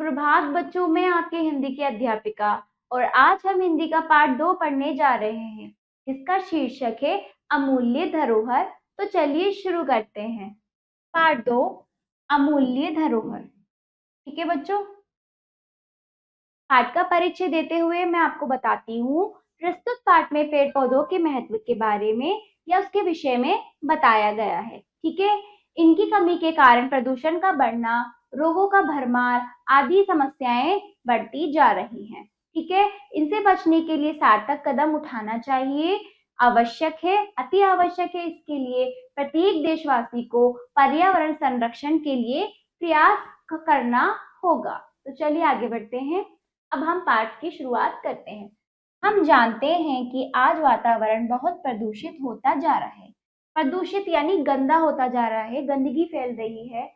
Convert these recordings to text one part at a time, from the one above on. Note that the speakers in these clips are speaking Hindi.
सुप्रभात बच्चों, मैं आपके हिंदी की अध्यापिका और आज हम हिंदी का पाठ 2 पढ़ने जा रहे हैं। इसका शीर्षक है अमूल्य धरोहर। तो चलिए शुरू करते हैं। पाठ 2, अमूल्य धरोहर। ठीक है बच्चों, पाठ का परिचय देते हुए मैं आपको बताती हूँ। प्रस्तुत पाठ में पेड़ पौधों के महत्व के बारे में या उसके विषय में बताया गया है। ठीक है, इनकी कमी के कारण प्रदूषण का बढ़ना, रोगों का भरमार आदि समस्याएं बढ़ती जा रही हैं। ठीक है, इनसे बचने के लिए सार्थक कदम उठाना चाहिए, आवश्यक है, अति आवश्यक है। इसके लिए प्रत्येक देशवासी को पर्यावरण संरक्षण के लिए प्रयास करना होगा। तो चलिए आगे बढ़ते हैं। अब हम पाठ की शुरुआत करते हैं। हम जानते हैं कि आज वातावरण बहुत प्रदूषित होता जा रहा है। प्रदूषित यानी गंदा होता जा रहा है, गंदगी फैल रही है।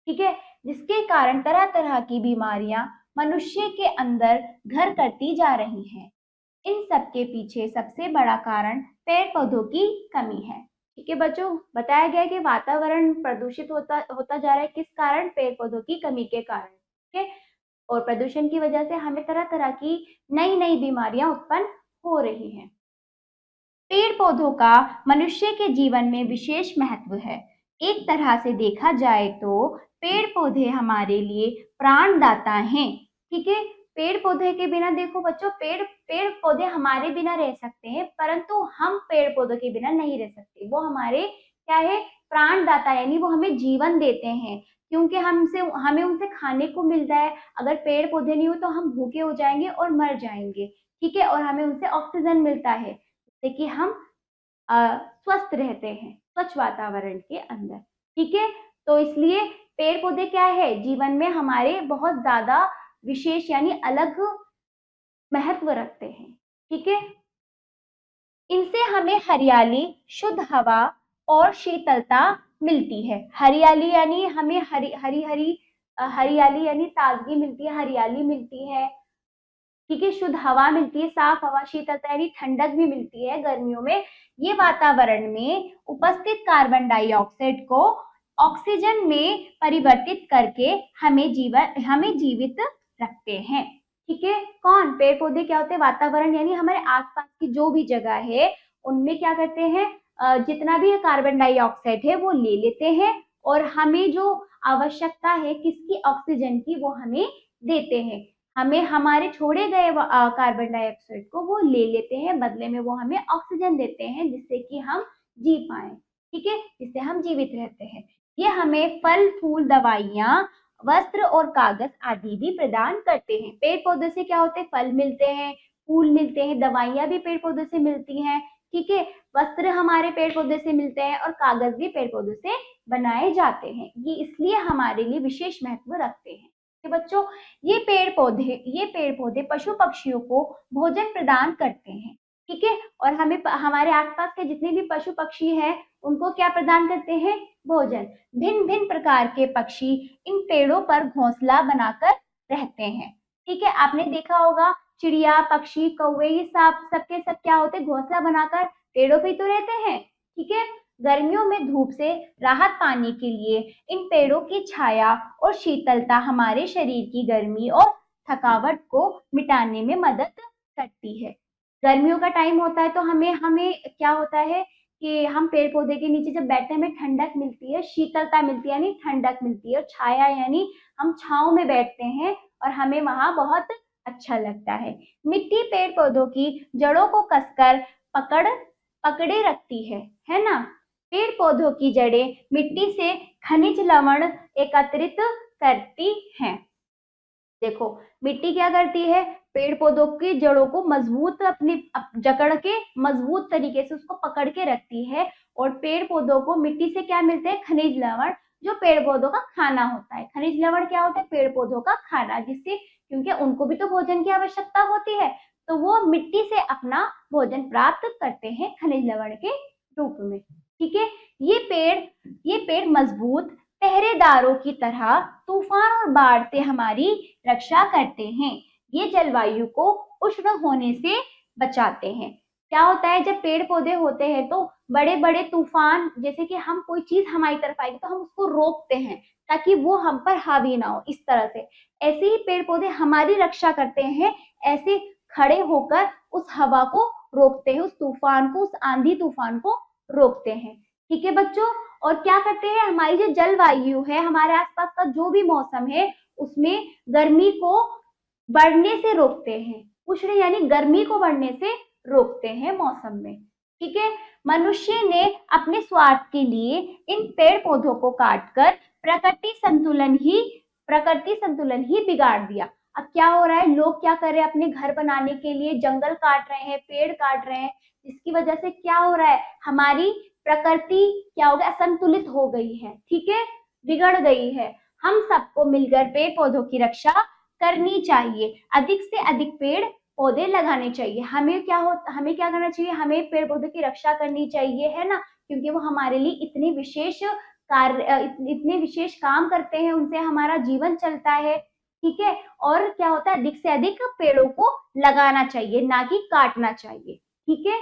ठीक है, जिसके कारण तरह तरह की बीमारियां मनुष्य के अंदर घर करती जा रही हैं। इन सब के पीछे सबसे बड़ा कारण पेड़ पौधों की कमी है। ठीक है बच्चों, बताया गया है कि वातावरण प्रदूषित होता जा रहा है, किस कारण? पेड़ पौधों की कमी के कारण। ठीक है, और प्रदूषण की वजह से हमें तरह तरह की नई नई बीमारियां उत्पन्न हो रही हैं। पेड़ पौधों का मनुष्य के जीवन में विशेष महत्व है। एक तरह से देखा जाए तो पेड़ पौधे हमारे लिए प्राणदाता हैं। ठीक है, पेड़ पौधे के बिना, देखो बच्चों, पेड़ पेड़ पौधे हमारे बिना रह सकते हैं, परंतु हम पेड़ पौधों के बिना नहीं रह सकते। वो हमारे क्या है? प्राणदाता, यानी वो हमें जीवन देते हैं, क्योंकि हमें उनसे खाने को मिलता है। अगर पेड़ पौधे नहीं हो तो हम भूखे हो जाएंगे और मर जाएंगे। ठीक है, और हमें उनसे ऑक्सीजन मिलता है, जिससे कि हम स्वस्थ रहते हैं स्वच्छ वातावरण के अंदर। ठीक है, तो इसलिए पेड़ पौधे क्या है? जीवन में हमारे बहुत ज्यादा विशेष यानी अलग महत्व रखते हैं। ठीक है, इनसे हमें हरियाली, शुद्ध हवा और शीतलता मिलती है। हरियाली यानी हमें हरी हरी हरी हरियाली यानी ताजगी मिलती है, हरियाली मिलती है। ठीक है, शुद्ध हवा मिलती है, साफ हवा, शीतलता यानी ठंडक भी मिलती है गर्मियों में। ये वातावरण में उपस्थित कार्बन डाइऑक्साइड को ऑक्सीजन में परिवर्तित करके हमें जीवित रखते हैं। ठीक है, कौन? पेड़ पौधे क्या होते हैं? वातावरण यानी हमारे आसपास की जो भी जगह है उनमें क्या करते हैं? जितना भी कार्बन डाइऑक्साइड है वो ले लेते हैं और हमें जो आवश्यकता है किसकी? ऑक्सीजन की, वो हमें देते हैं। हमें हमारे छोड़े गए कार्बन डाइऑक्साइड को वो ले लेते हैं, बदले में वो हमें ऑक्सीजन देते हैं, जिससे कि हम जी पाए। ठीक है, जिससे हम जीवित रहते हैं। ये हमें फल फूल, दवाइयाँ, वस्त्र और कागज आदि भी प्रदान करते हैं। पेड़ पौधे से क्या होते हैं? फल मिलते हैं, फूल मिलते हैं, दवाइयाँ भी पेड़ पौधे से मिलती हैं। ठीक है, वस्त्र हमारे पेड़ पौधे से मिलते हैं और कागज भी पेड़ पौधे से बनाए जाते हैं। ये इसलिए हमारे लिए विशेष महत्व रखते हैं। बच्चों, ये पेड़ पौधे पशु पक्षियों को भोजन प्रदान करते हैं। ठीक है, और हमारे आसपास के जितने भी पशु पक्षी हैं उनको क्या प्रदान करते हैं? भोजन। भिन्न भिन्न प्रकार के पक्षी इन पेड़ों पर घोंसला बनाकर रहते हैं। ठीक है, आपने देखा होगा चिड़िया, पक्षी, कौवे, ये सबके सब क्या होते? घोंसला बनाकर पेड़ों पे तो रहते हैं। ठीक है, गर्मियों में धूप से राहत पाने के लिए इन पेड़ों की छाया और शीतलता हमारे शरीर की गर्मी और थकावट को मिटाने में मदद करती है। गर्मियों का टाइम होता है तो हमें हमें क्या होता है कि हम पेड़ पौधे के नीचे जब बैठते हैं हमें ठंडक मिलती है, शीतलता मिलती है यानी ठंडक मिलती है, और छाया यानी हम छांव में बैठते हैं और हमें वहां बहुत अच्छा लगता है। मिट्टी पेड़ पौधों की जड़ों को कसकर पकड़े रखती है ना? पेड़ पौधों की जड़ें मिट्टी से खनिज लवण एकत्रित करती हैं। देखो, मिट्टी क्या करती है? पेड़ पौधों की जड़ों को मजबूत जकड़ के मजबूत तरीके से उसको पकड़ के रखती है, और पेड़ पौधों को मिट्टी से क्या मिलते हैं? खनिज लवण, जो पेड़ पौधों का खाना होता है। खनिज लवण क्या होता है? पेड़ पौधों का खाना, जिससे क्योंकि उनको भी तो भोजन की आवश्यकता होती है, तो वो मिट्टी से अपना भोजन प्राप्त करते हैं खनिज लवण के रूप में। ठीक है, ये पेड़ मजबूत पहरेदारों की तरह तूफान और बाढ़ से हमारी रक्षा करते हैं। ये जलवायु को उष्ण होने से बचाते हैं। क्या होता है? जब पेड़ पौधे होते हैं तो बड़े बड़े तूफान, जैसे कि हम कोई चीज हमारी तरफ आएगी तो हम उसको रोकते हैं, ताकि वो हम पर हावी ना हो। इस तरह से ऐसे ही पेड़ पौधे हमारी रक्षा करते हैं, ऐसे खड़े होकर उस हवा को रोकते हैं, उस तूफान को, उस आंधी तूफान को रोकते हैं। ठीक है बच्चों। और क्या करते हैं, हमारी जो जलवायु है, हमारे आसपास का जो भी मौसम है, उसमें गर्मी को बढ़ने से रोकते हैं। उष्ण यानी गर्मी को बढ़ने से रोकते हैं मौसम में। ठीक है। मनुष्य ने अपने स्वार्थ के लिए इन पेड़ पौधों को काटकर प्रकृति संतुलन ही बिगाड़ दिया। अब क्या हो रहा है, लोग क्या कर रहे हैं, अपने घर बनाने के लिए जंगल काट रहे हैं, पेड़ काट रहे हैं, जिसकी वजह से क्या हो रहा है, हमारी प्रकृति क्या हो गया, असंतुलित हो गई है। ठीक है, बिगड़ गई है। हम सबको मिलकर पेड़ पौधों की रक्षा करनी चाहिए, अधिक से अधिक पेड़ पौधे लगाने चाहिए। हमें क्या करना चाहिए, हमें पेड़ पौधे की रक्षा करनी चाहिए, है ना, क्योंकि वो हमारे लिए इतने विशेष काम करते हैं, उनसे हमारा जीवन चलता है। ठीक है। और क्या होता है, अधिक से अधिक पेड़ों को लगाना चाहिए, ना कि काटना चाहिए। ठीक है।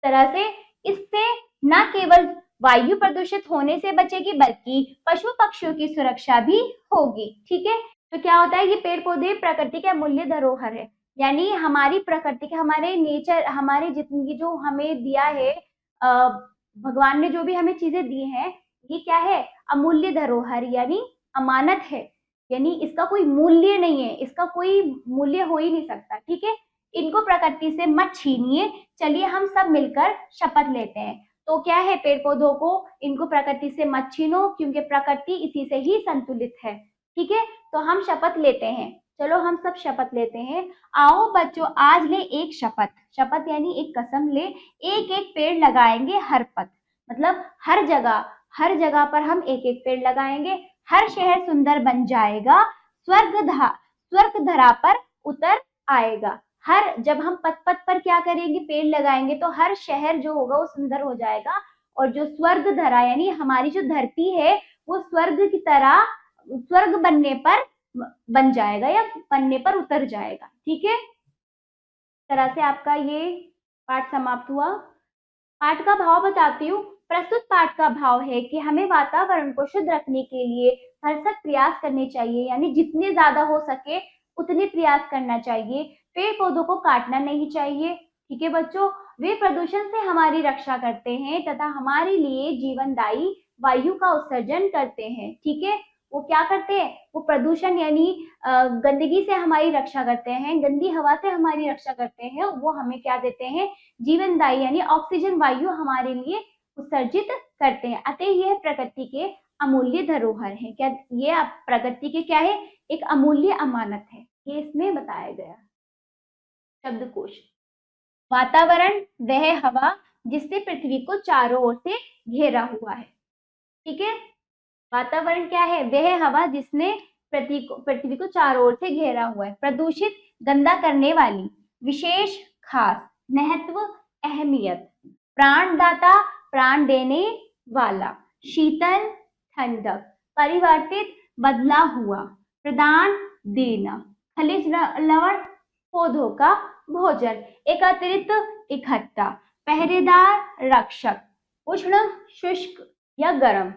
तरह से इससे न केवल वायु प्रदूषित होने से बचेगी, बल्कि पशु पक्षियों की सुरक्षा भी होगी। ठीक है। तो क्या होता है, ये पेड़ पौधे प्रकृति के अमूल्य धरोहर है, यानी हमारी प्रकृति के, हमारे नेचर, हमारे जितनी जो हमें दिया है, भगवान ने जो भी हमें चीजें दी हैं, ये क्या है, अमूल्य धरोहर यानी अमानत है, यानी इसका कोई मूल्य नहीं है, इसका कोई मूल्य हो ही नहीं सकता। ठीक है। इनको प्रकृति से मत छीनिए। चलिए हम सब मिलकर शपथ लेते हैं। तो क्या है, पेड़ पौधों को, इनको प्रकृति से मत छीनो, क्योंकि प्रकृति इसी से ही संतुलित है। ठीक है। तो हम शपथ लेते हैं, चलो हम सब शपथ लेते हैं। आओ बच्चों, आज ले एक शपथ, शपथ यानी एक कसम ले, एक एक पेड़ लगाएंगे हर पथ, मतलब हर जगह पर हम एक एक पेड़ लगाएंगे। हर शहर सुंदर बन जाएगा, स्वर्ग धरा पर उतर आएगा। जब हम पथ पथ पर क्या करेंगे, पेड़ लगाएंगे, तो हर शहर जो होगा वो सुंदर हो जाएगा, और जो स्वर्ग धरा यानी हमारी जो धरती है, वो स्वर्ग की तरह, स्वर्ग बनने पर बन जाएगा या बनने पर उतर जाएगा। ठीक है। तरह से आपका ये पाठ समाप्त हुआ। पाठ का भाव बताती हूँ। प्रस्तुत पाठ का भाव है कि हमें वातावरण को शुद्ध रखने के लिए भरसक प्रयास करने चाहिए, यानी जितने ज्यादा हो सके उतने प्रयास करना चाहिए। पेड़ पौधों को काटना नहीं चाहिए। ठीक है बच्चों। वे प्रदूषण से हमारी रक्षा करते हैं तथा हमारे लिए जीवनदायी वायु का उत्सर्जन करते हैं। ठीक है। वो क्या करते हैं, वो प्रदूषण यानी गंदगी से हमारी रक्षा करते हैं, गंदी हवा से हमारी रक्षा करते हैं। वो हमें क्या देते हैं, जीवनदायी यानी ऑक्सीजन वायु हमारे लिए उत्सर्जित करते हैं। अतः यह प्रकृति के अमूल्य धरोहर है। क्या ये प्रकृति के क्या है, एक अमूल्य अमानत है, ये इसमें बताया गया। शब्दकोश। वातावरण वह हवा जिससे पृथ्वी को चारों ओर से घेरा हुआ है। ठीक है। वातावरण क्या है, वह हवा जिसने पृथ्वी को चारों ओर से घेरा हुआ है। प्रदूषित, गंदा करने वाली, विशेष, खास, महत्व, अहमियत, प्राणदाता, प्राण देने वाला, शीतल, ठंडक, परिवर्तित, बदला हुआ, प्रदान, देना, खनिज लवण, पौधों का भोजन, एकत्रित, इकट्ठा, पहरेदार, रक्षक, उष्ण, शुष्क या गर्म,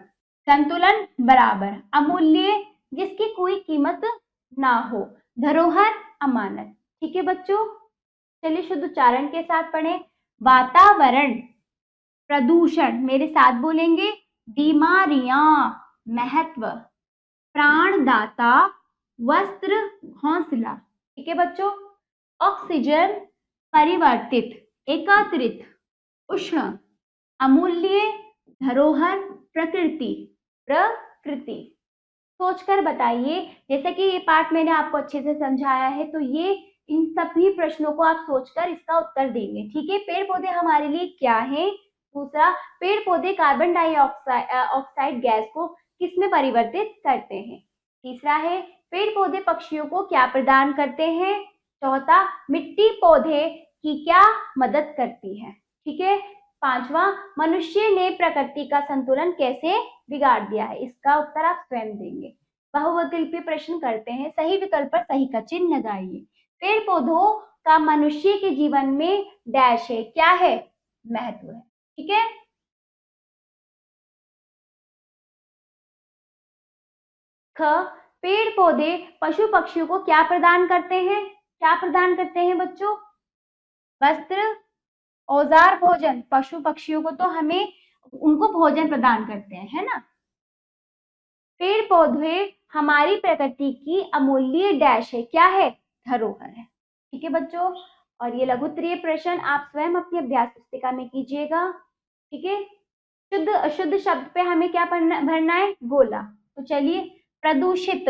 संतुलन, बराबर, अमूल्य, जिसकी कोई कीमत ना हो, धरोहर, अमानत। ठीक है बच्चों। चलिए शुद्ध उच्चारण के साथ पढ़ें। वातावरण, प्रदूषण, मेरे साथ बोलेंगे, बीमारियां, महत्व, प्राणदाता, वस्त्र, घोंसला। ठीक है बच्चों। ऑक्सीजन, परिवर्तित, एकत्रित, उष्ण, अमूल्य, धरोहर, प्रकृति। सोचकर बताइए। जैसे कि ये पाठ मैंने आपको अच्छे से समझाया है, तो ये इन सभी प्रश्नों को आप सोचकर इसका उत्तर देंगे। ठीक है। पेड़ पौधे हमारे लिए क्या है। दूसरा, पेड़ पौधे कार्बन डाइऑक्साइड गैस को किसमें परिवर्तित करते हैं। तीसरा है, पेड़ पौधे पक्षियों को क्या प्रदान करते हैं। चौथा, मिट्टी पौधे की क्या मदद करती है। ठीक है। पांचवा, मनुष्य ने प्रकृति का संतुलन कैसे बिगाड़ दिया है। इसका उत्तर आप स्वयं देंगे। बहुविकल्पीय प्रश्न करते हैं, सही विकल्प पर सही का चिन्ह लगाइए। पेड़ पौधों का मनुष्य के जीवन में डैश है, क्या है, महत्व है। ठीक है। ख, पेड़ पौधे पशु पक्षियों को क्या प्रदान करते हैं? क्या प्रदान करते हैं बच्चों? वस्त्र, औजार, भोजन। पशु पक्षियों को तो हमें उनको भोजन प्रदान करते हैं, है ना। पेड़ पौधे हमारी प्रकृति की अमूल्य डैश है, क्या है? धरोहर है। ठीक है बच्चों, और ये लघु उत्तरीय प्रश्न आप स्वयं अपनी अभ्यास पुस्तिका में कीजिएगा। ठीक है, शुद्ध अशुद्ध शब्द पे हमें क्या भरना है? गोला। तो चलिए, प्रदूषित,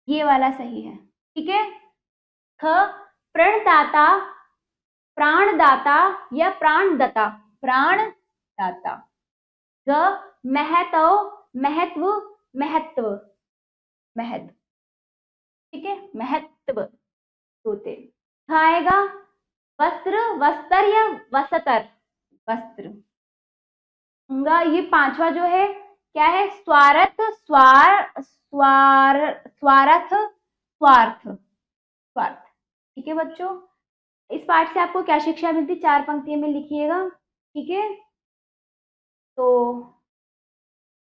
ये वाला सही है। ठीक है। ख, प्रणदाता, प्राणदाता या प्राणदाता? प्राणदाता। ग, महतव, महत्व, महत्व, महत्व। ठीक है, महत्व होते। आएगा वस्त्र, वस्त्र या वस्त्र? वस्त्र। ये पांचवा जो है क्या है? स्वार्थ, स्वार्थ, स्वार्थ। ठीक है बच्चों, इस पाठ से आपको क्या शिक्षा मिलती? 4 पंक्तियों में लिखिएगा। ठीक है, तो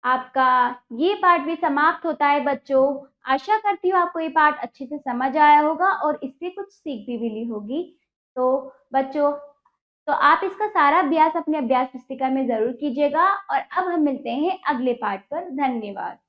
आपका ये पाठ भी समाप्त होता है बच्चों। आशा करती हूँ आपको ये पाठ अच्छे से समझ आया होगा और इससे कुछ सीख भी मिली होगी। तो बच्चों, तो आप इसका सारा अभ्यास अपने अभ्यास पुस्तिका में जरूर कीजिएगा और अब हम मिलते हैं अगले पाठ पर। धन्यवाद।